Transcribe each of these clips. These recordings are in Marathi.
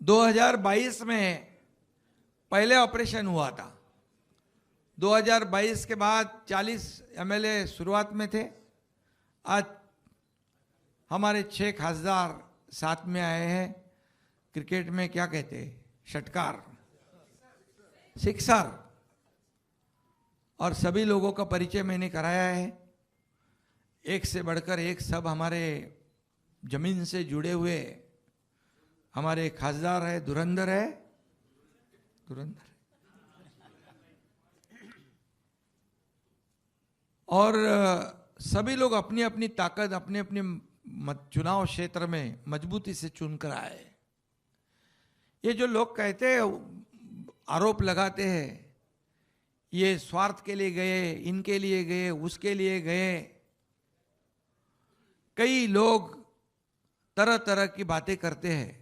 2022 में पहले ऑपरेशन हुआ था। 2022 के बाद 40 एमएलए शुरुआत में थे। आज हमारे 6 खासदार साथ में आए हैं। क्रिकेट में क्या कहते हैं, षटकार, सिक्सर, और सभी लोगों का परिचय मैंने कराया है। एक से बढ़कर एक सब हमारे जमीन से जुड़े हुए हमारे खासदार है, धुरंधर है, धुरंधर, और सभी लोग अपनी अपनी ताकत अपने अपने चुनाव क्षेत्र में मजबूती से चुनकर आए। ये जो लोग कहते हैं, आरोप लगाते हैं, ये स्वार्थ के लिए गए, इनके लिए गए, उसके लिए गए, कई लोग तरह तरह की बातें करते हैं।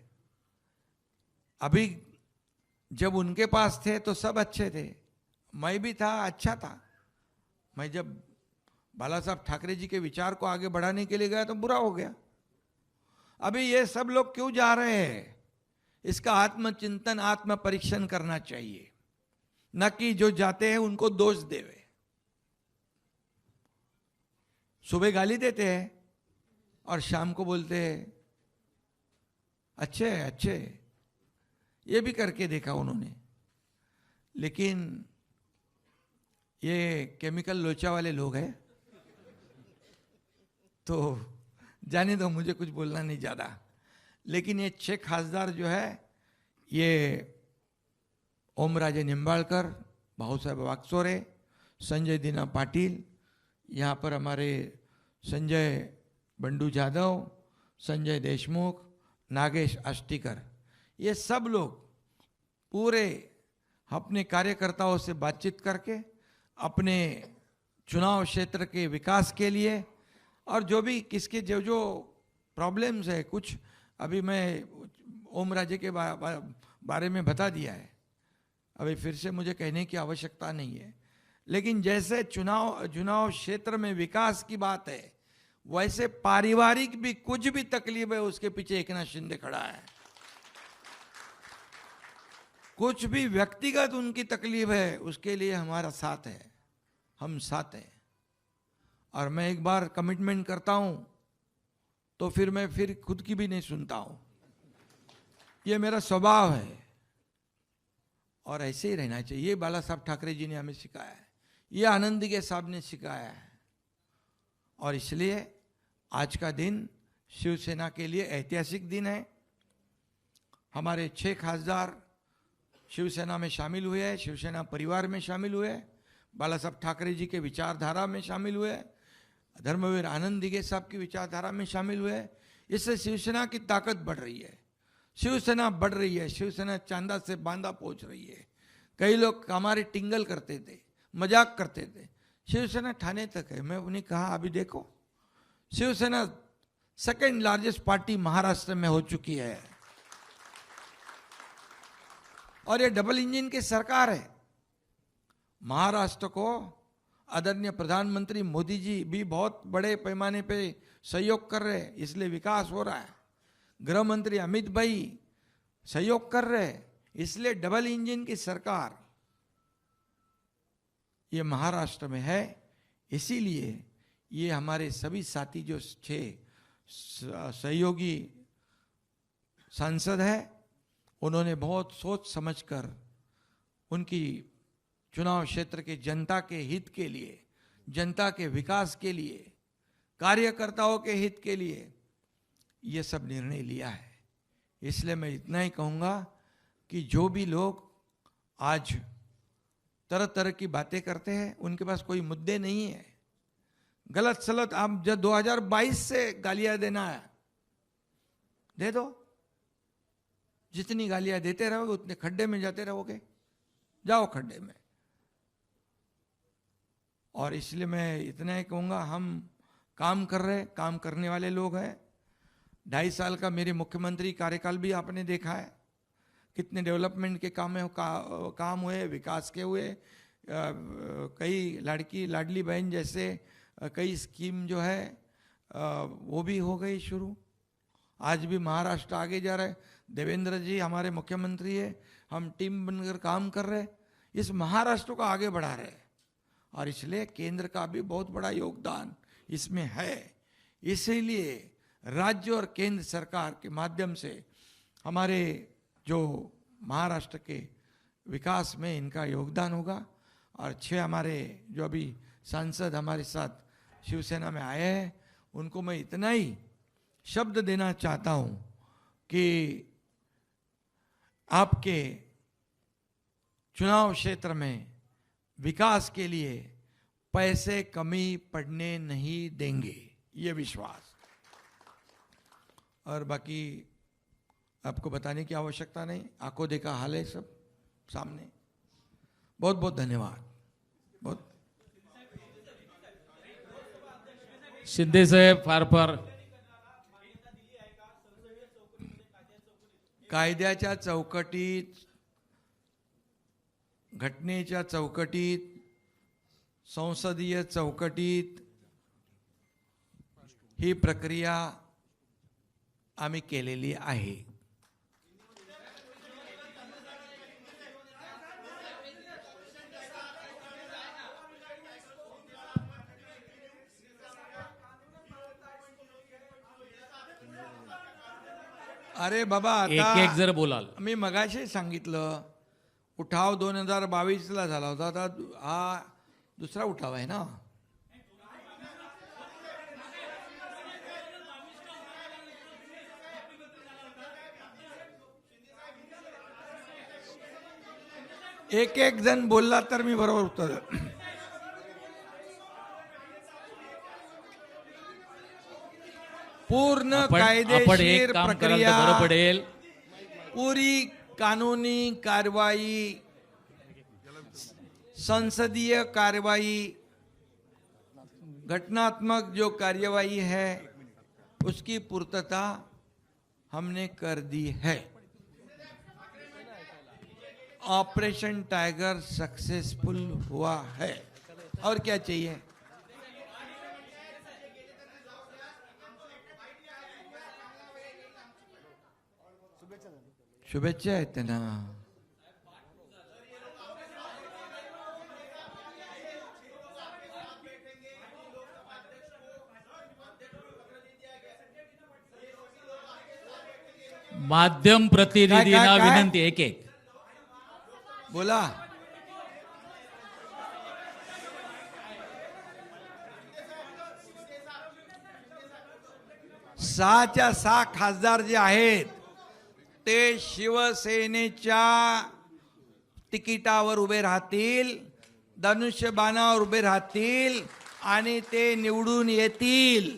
अभी जब उनके पास थे तो सब अच्छे थे, मैं भी था, अच्छा था। मैं जब बाला साहब ठाकरे जी के विचार को आगे बढ़ाने के लिए गया तो बुरा हो गया। अभी ये सब लोग क्यों जा रहे हैं, इसका आत्मचिंतन, आत्म परीक्षण करना चाहिए, न कि जो जाते हैं उनको दोष देवे। सुबह गाली देते हैं और शाम को बोलते हैं अच्छे अच्छे। ये भी करके देखा उन्होंने, लेकिन ये केमिकल लोचा वाले लोग हैं, तो जाने दो, मुझे कुछ बोलना नहीं ज्यादा। लेकिन ये 6 खासदार जो है, ये ओमराजे निंबाळकर, भाऊसाहेब वागचौरे, संजय दीना पाटिल, यहाँ पर हमारे संजय बंडू जाधव, संजय देशमुख, नागेश आष्टीकर, ये सब लोग पूरे अपने कार्यकर्ताओं से बातचीत करके अपने चुनाव क्षेत्र के विकास के लिए, और जो भी किसके जो जो प्रॉब्लम्स है, कुछ अभी मैं ओमराजे के बारे में बता दिया है, अभी फिर से मुझे कहने की आवश्यकता नहीं है। लेकिन जैसे चुनाव क्षेत्र में विकास की बात है, वैसे पारिवारिक भी कुछ भी तकलीफ है, उसके पीछे एकनाथ शिंदे खड़ा है। कुछ भी व्यक्तिगत उनकी तकलीफ है, उसके लिए हमारा साथ है, हम साथ हैं। और मैं एक बार कमिटमेंट करता हूं तो फिर मैं फिर खुद की भी नहीं सुनता हूं, ये मेरा स्वभाव है और ऐसे ही रहना चाहिए। ये बाला साहब ठाकरे जी ने हमें सिखाया है, ये आनंद के साहब ने सिखाया है, और इसलिए आज का दिन शिवसेना के लिए ऐतिहासिक दिन है। हमारे 6 खासदार शिवसेना में शामिल हुए हैं, शिवसेना परिवार में शामिल हुए, बाला साहब ठाकरे जी के विचारधारा में शामिल हुए, धर्मवीर आनंद दिघे साहब की विचारधारा में शामिल हुए। इससे शिवसेना की ताकत बढ़ रही है, शिवसेना बढ़ रही है, शिवसेना चांदा से बांदा पहुंच रही है। कई लोग हमारे टिंगल करते थे, मजाक करते थे, शिवसेना ठाणे तक है। मैं उन्हें कहा अभी देखो, Shiv Sena second largest party Maharashtra में हो चुकी है, और ये डबल इंजन की सरकार है। महाराष्ट्र को आदरणीय प्रधानमंत्री मोदी जी भी बहुत बड़े पैमाने पे सहयोग कर रहे हैं, इसलिए विकास हो रहा है। गृह मंत्री अमित भाई सहयोग कर रहे हैं, इसलिए डबल इंजन की सरकार ये महाराष्ट्र में है। इसीलिए ये हमारे सभी साथी जो 6 सहयोगी सांसद हैं, उन्होंने बहुत सोच समझकर उनकी चुनाव क्षेत्र के जनता के हित के लिए, जनता के विकास के लिए, कार्यकर्ताओं के हित के लिए ये सब निर्णय लिया है। इसलिए मैं इतना ही कहूँगा कि जो भी लोग आज तरह तरह की बातें करते हैं, उनके पास कोई मुद्दे नहीं है। गलत सलत आप जब 2022 से गालियां देना है, दे दो, जितनी गालियां देते रहोगे उतने खड्डे में जाते रहोगे, जाओ खड्डे में। और इसलिए मैं इतना ही कहूँगा, हम काम कर रहे, काम करने वाले लोग हैं। 2.5 साल का मेरे मुख्यमंत्री कार्यकाल भी आपने देखा है, कितने डेवलपमेंट के काम हुए, विकास के हुए, कई लाडली बहन जैसे कई स्कीम जो है वो भी हो गई शुरू। आज भी महाराष्ट्र आगे जा रहा है। देवेंद्र जी हमारे मुख्यमंत्री है, हम टीम बनकर काम कर रहे हैं, इस महाराष्ट्र को आगे बढ़ा रहे हैं। और इसलिए केंद्र का भी बहुत बड़ा योगदान इसमें है। इसीलिए राज्य और केंद्र सरकार के माध्यम से हमारे जो महाराष्ट्र के विकास में इनका योगदान होगा। और 6 हमारे जो अभी सांसद हमारे साथ शिवसेना में आए हैं, उनको मैं इतना ही शब्द देना चाहता हूं कि आपके चुनाव क्षेत्र में विकास के लिए पैसे कमी पड़ने नहीं देंगे, ये विश्वास। और बाकी आपको बताने की आवश्यकता नहीं, आंखों देखा हाल है सब सामने। बहुत बहुत धन्यवाद। बहुत शिंदे साहेब फार कायद्याच्या चौकटीत, घटनेच्या चौकटीत, संसदीय चौकटीत ही प्रक्रिया आम्ही केलेली आहे। अरे बाबा, आता एक जर बोलाल। मी मगाशी सांगितलं, उठाव 2022 ला झाला होता, आता हा दुसरा उठाव आहे ना। एक जण बोलला तर मी बरोबर उत्तर। पूर्ण कायदेशीर प्रक्रिया, बरं पडेल। पूरी कानूनी कार्रवाई, संसदीय कार्रवाई, घटनात्मक जो कार्यवाही है उसकी पूर्तता हमने कर दी है। ऑपरेशन टाइगर सक्सेसफुल हुआ है, और क्या चाहिए। शुभेच्छा आहेत त्यांना। माध्यम प्रतिनिधींना काय? विनंती, एक बोला। सहाच्या 6 खासदार जे आहेत ते शिवसेनेच्या तिकिटावर उभे राहतील, धनुष्यबाणावर उभे राहतील आणि ते निवडून येतील।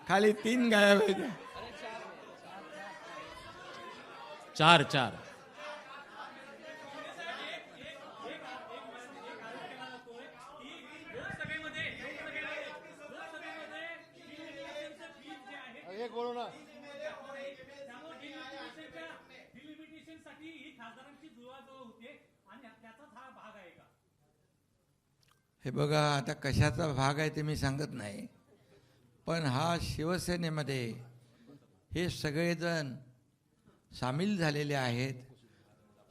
खाली 3 गायब आहेत। 4 हे बघा, आता कशाचा भाग आहे ते मी सांगत नाही, पण हा शिवसेनेमध्ये हे सगळेजण सामील झालेले आहेत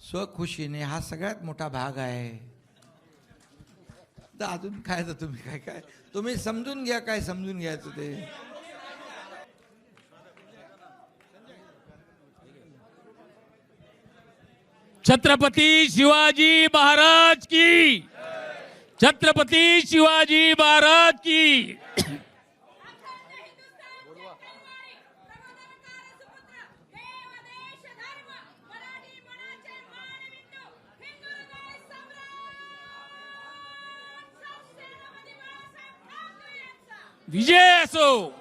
स्वखुशीने, हा सगळ्यात मोठा भाग आहे। तर अजून काय, तर तुम्ही काय तुम्ही समजून घ्या, काय समजून घ्यायचं ते। छत्रपती शिवाजी महाराज की, छत्रपती शिवाजी महाराज की। विजय असो।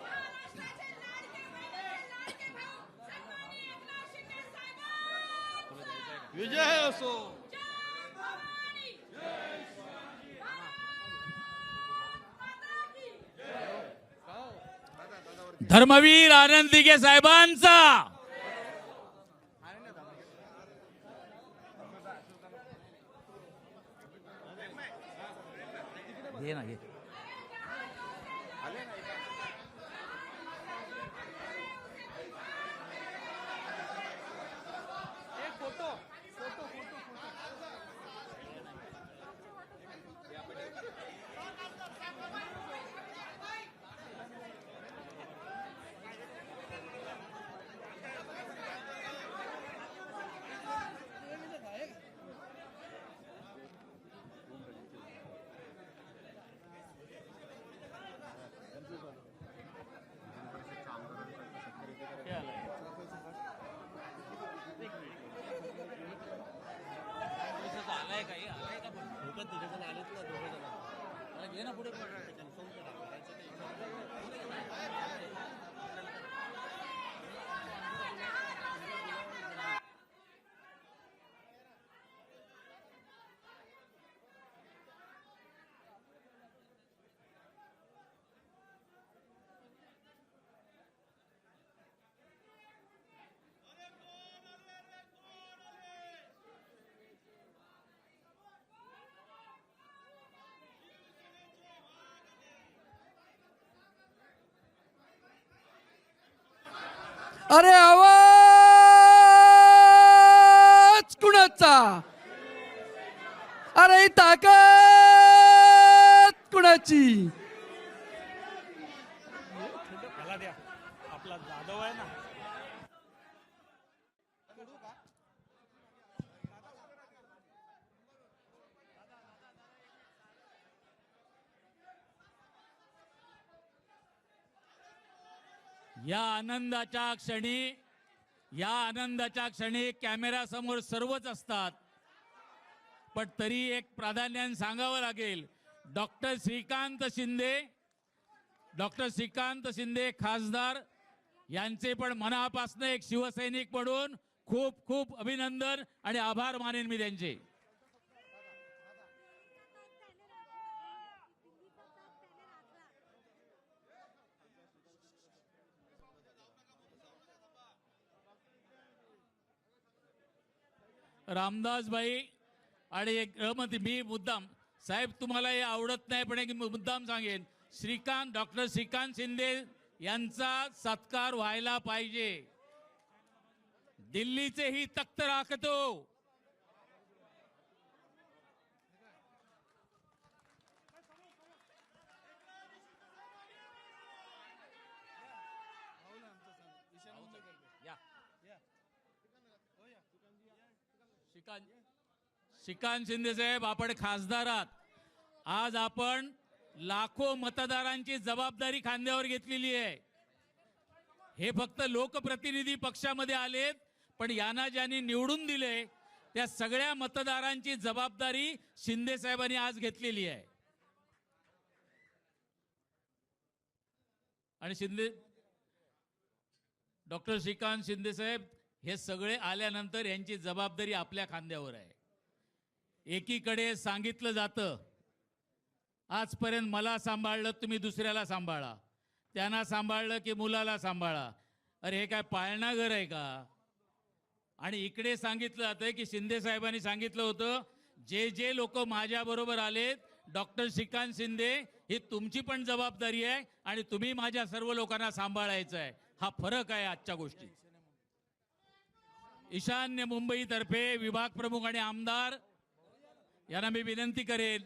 विजय असो। धर्मवीर आनंद दिघे साहेबांचा, ये ना ये अरे आवाज कुणाचा? अरे ही ताकद कुणाची? मला द्या आपला जाधव आहे ना. या आनंदाच्या क्षणी कॅमेरा समोर सर्वच असतात, पण तरी एक प्राधान्याने सांगावं लागेल. डॉक्टर श्रीकांत शिंदे खासदार यांचे पण मनापासून एक शिवसैनिक म्हणून खूप खूप अभिनंदन आणि आभार मानेन मी त्यांचे. रामदास भाई आणि एक मी मुद्दाम साहेब तुम्हाला हे आवडत नाही पण एक मुद्दाम सांगेन, डॉक्टर श्रीकांत शिंदे यांचा सत्कार व्हायला पाहिजे. दिल्लीचे ही तख्त राखतो. श्रीकांत शिंदे साहेब, आपण खासदार आहात. आज आपण लाखो मतदारांची जबाबदारी खांद्यावर घेतलेली आहे. हे फक्त लोकप्रतिनिधी पक्षामध्ये आलेत, पण यांना ज्यांनी निवडून दिले त्या सगळ्या मतदारांची जबाबदारी शिंदे साहेबांनी आज घेतलेली आहे. आणि डॉक्टर श्रीकांत शिंदे साहेब हे सगळे आल्यानंतर यांची जबाबदारी आपल्या खांद्यावर आहे. एकीकडे सांगितलं जातं आजपर्यंत मला सांभाळलं तुम्ही दुसऱ्याला सांभाळा, त्यांना सांभाळलं की मुलाला सांभाळा. अरे हे काय पाळणा घर आहे का? आणि इकडे सांगितलं जातं की शिंदे साहेबांनी सांगितलं होतं जे जे लोक माझ्या बरोबर आलेत, डॉक्टर श्रीकांत शिंदे ही तुमची पण जबाबदारी आहे आणि तुम्ही माझ्या सर्व लोकांना सांभाळायचं आहे. हा फरक आहे आजच्या गोष्टी. ईशान्य मुंबई तर्फे विभाग प्रमुख आणि आमदार यांना मी विनंती करेन,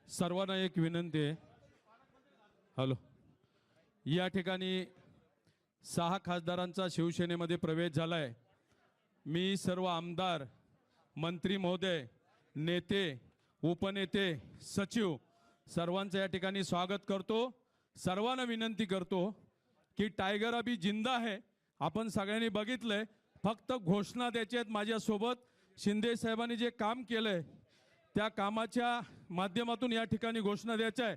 सर्वांना एक विनंती आहे. हॅलो, या ठिकाणी 6 खासदारांचा शिवसेनेमध्ये प्रवेश झालाय. मी सर्व आमदार, मंत्री महोदय, नेते, उपनेते, सचिव सर्वांचं या ठिकाणी स्वागत करतो. सर्वांना विनंती करतो की टायगर अभी जिंदा है. आपण सगळ्यांनी बघितलंय, फक्त घोषणा द्यायची आहेत. माझ्यासोबत शिंदे साहेबांनी जे काम केलंय त्या कामाच्या माध्यमातून या ठिकाणी घोषणा द्यायची आहे.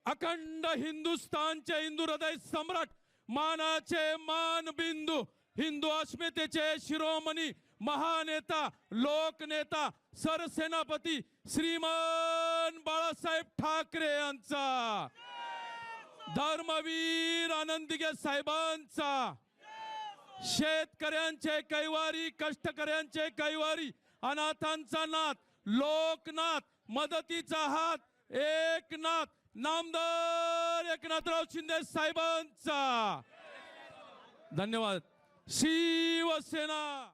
अखंड हिंदुस्थानचे हिंदू हृदय सम्राट, मानाचे मानबिंदू, हिंदू अस्मितेचे शिरोमणी, महानेता, लोकनेता, सरसेनापती श्रीमान बाळासाहेब ठाकरे यांचा धर्मवीर आनंदीगे साहेबांचा, शेतकऱ्यांचे कैवारी, कष्टकऱ्यांचे कैवारी, अनाथांचा नाथ, लोकनाथ, मदतीचा हात, एकनाथ, नामदार एकनाथराव शिंदे साहेबांचा. धन्यवाद. शिवसेना.